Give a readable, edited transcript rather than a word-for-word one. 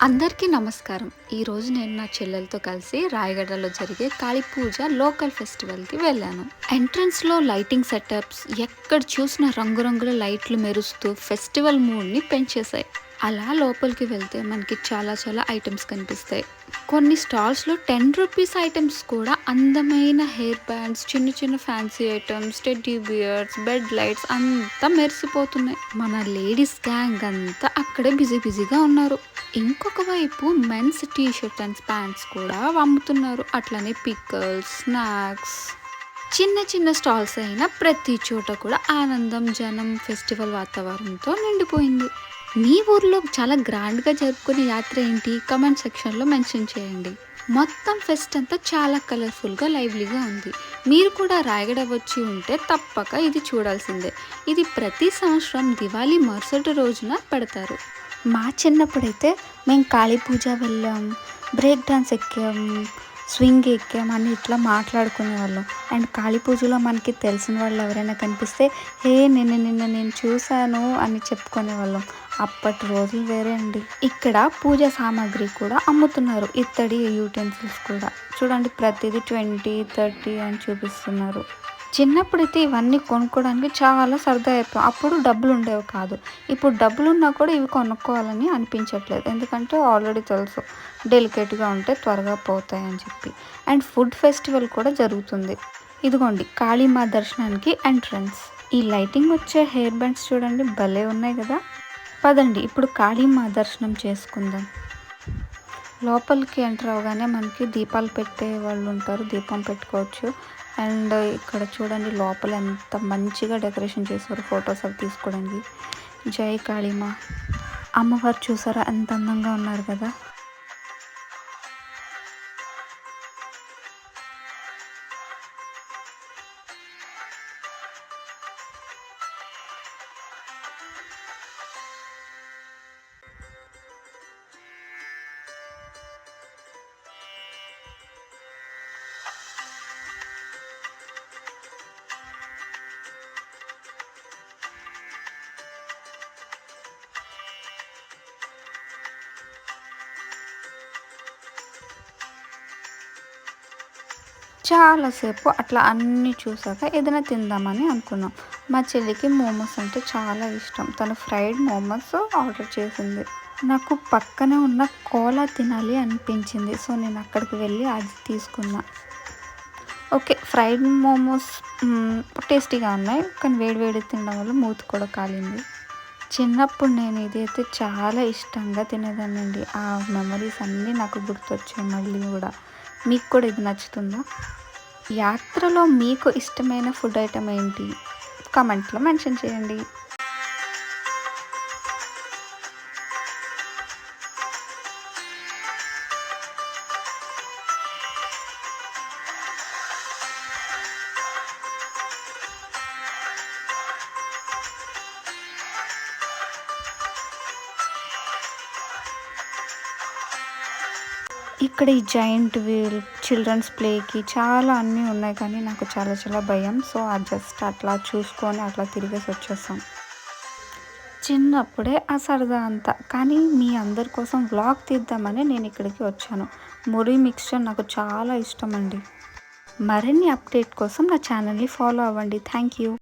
అందరికీ నమస్కారం. ఈరోజు నేను నా చెల్లెలతో కలిసి రాయగడలో జరిగే కాళీ పూజ లోకల్ ఫెస్టివల్‌కి వెళ్ళాను. ఎంట్రన్స్‌లో లైటింగ్ సెటప్స్ ఎక్కడ చూసినా రంగురంగుల లైట్లు మెరుస్తూ ఫెస్టివల్ మూడ్‌ని పెంచేశాయి. అలా లోపలికి వెళ్తే మనకి చాలా చాలా ఐటెమ్స్ కనిపిస్తాయి. కొన్ని స్టాల్స్‌లో ₹10 ఐటెమ్స్ కూడా అందమైన హెయిర్ బ్యాండ్స్, చిన్న చిన్న fancy items, teddy beers, bed lights అంతా మెరిసిపోతున్నాయి. మన లేడీస్ గ్యాంగ్ అంతా అక్కడే బిజీగా ఉన్నారు. ఇంకొక వైపు men's T shirt and pants కూడా అమ్ముతున్నారు. అట్లనే పిక్కల్స్, స్నాక్స్, చిన్న చిన్న స్టాల్స్ అయినా ప్రతి చోట కూడా ఆనందం, జనం, ఫెస్టివల్ వాతావరణంతో నిండిపోయింది. మీ ఊర్లో చాలా గ్రాండ్గా జరుపుకునే యాత్ర ఏంటి? కమెంట్ సెక్షన్లో మెన్షన్ చేయండి. మొత్తం ఫెస్ట్ అంతా చాలా కలర్ఫుల్గా, లైవ్లీగా ఉంది. మీరు కూడా రాయగడ వచ్చి ఉంటే తప్పక ఇది చూడాల్సిందే. ఇది ప్రతి సంవత్సరం దివాళీ మరుసటి రోజున పెడతారు. మా చిన్నప్పుడైతే మేము కాళీ పూజ వెళ్ళాం, బ్రేక్ డాన్స్ ఎక్కాం, స్వింగ్ ఎక్కాం అని ఇట్లా మాట్లాడుకునేవాళ్ళం. అండ్ కాళీ పూజలో మనకి తెలిసిన వాళ్ళు ఎవరైనా కనిపిస్తే నిన్న నేను చూశాను అని చెప్పుకునేవాళ్ళం. అప్పటి రోజులు వేరే అండి. ఇక్కడ పూజ సామాగ్రి కూడా అమ్ముతున్నారు, ఇత్తడి యూటెన్సిల్స్ కూడా. చూడండి, ప్రతిదీ 20, 30 అని చూపిస్తున్నారు. చిన్నప్పుడైతే ఇవన్నీ కొనుక్కోవడానికి చాలా సరదా అయిపోయాం. అప్పుడు డబ్బులు ఉండేవి కాదు. ఇప్పుడు డబ్బులున్నా కూడా ఇవి కొనుక్కోవాలని అనిపించట్లేదు. ఎందుకంటే ఆల్రెడీ తెలుసు డెలికేట్గా ఉంటే త్వరగా పోతాయని చెప్పి. అండ్ ఫుడ్ ఫెస్టివల్ కూడా జరుగుతుంది. ఇదిగోండి కాళీమా దర్శనానికి ఎంట్రన్స్. ఈ లైటింగ్ వచ్చే హెయిర్ బ్యాండ్స్ చూడండి, భలే ఉన్నాయి కదా. పదండి ఇప్పుడు కాళీమా దర్శనం చేసుకుందాం. లోపలికి ఎంటర్ అవగానే మనకి దీపాలు పెట్టే వాళ్ళు ఉంటారు, దీపం పెట్టుకోవచ్చు. అండ్ ఇక్కడ చూడండి లోపల ఎంత మంచిగా డెకరేషన్ చేశారు ఫొటోస్ అవి తీసుకోవడానికి. జై కాళీమా. అమ్మవారు చూసారా ఎంత అందంగా ఉన్నారు కదా. చాలాసేపు అట్లా అన్నీ చూసాక ఏదైనా తిందామని అనుకున్నాం. మా చెల్లికి మోమోస్ అంటే చాలా ఇష్టం. తను ఫ్రైడ్ మోమోస్ ఆర్డర్ చేసింది. నాకు పక్కనే ఉన్న కోలా తినాలి అనిపించింది. సో నేను అక్కడికి వెళ్ళి అది తీసుకున్నా. ఓకే, ఫ్రైడ్ మోమోస్ టేస్టీగా ఉన్నాయి, కానీ వేడి తినడం వల్ల మూతి కూడా కాలింది. చిన్నప్పుడు నేను ఇదైతే చాలా ఇష్టంగా తినేదానండి. ఆ మెమరీస్ అన్నీ నాకు గుర్తొచ్చాయి మళ్ళీ కూడా. మీకు కూడా ఇది నచ్చుతుందా? యాత్రలో మీకు ఇష్టమైన ఫుడ్ ఐటమ్ ఏంటి? కామెంట్లో మెన్షన్ చేయండి. ఇక్కడ ఈ జాయింట్ వీల్, చిల్డ్రన్స్ ప్లేకి చాలా అన్నీ ఉన్నాయి, కానీ నాకు చాలా చాలా భయం. సో జస్ట్ అట్లా చూసుకొని అట్లా తిరిగేసి వచ్చేస్తాం. చిన్నప్పుడే ఆ సరదా అంతా. కానీ మీ అందరి కోసం వ్లాగ్ తీద్దామని నేను ఇక్కడికి వచ్చాను. మురి మిక్స్చర్ నాకు చాలా ఇష్టం అండి. మరిన్ని అప్డేట్ కోసం నా ఛానల్ని ఫాలో అవ్వండి. Thank you.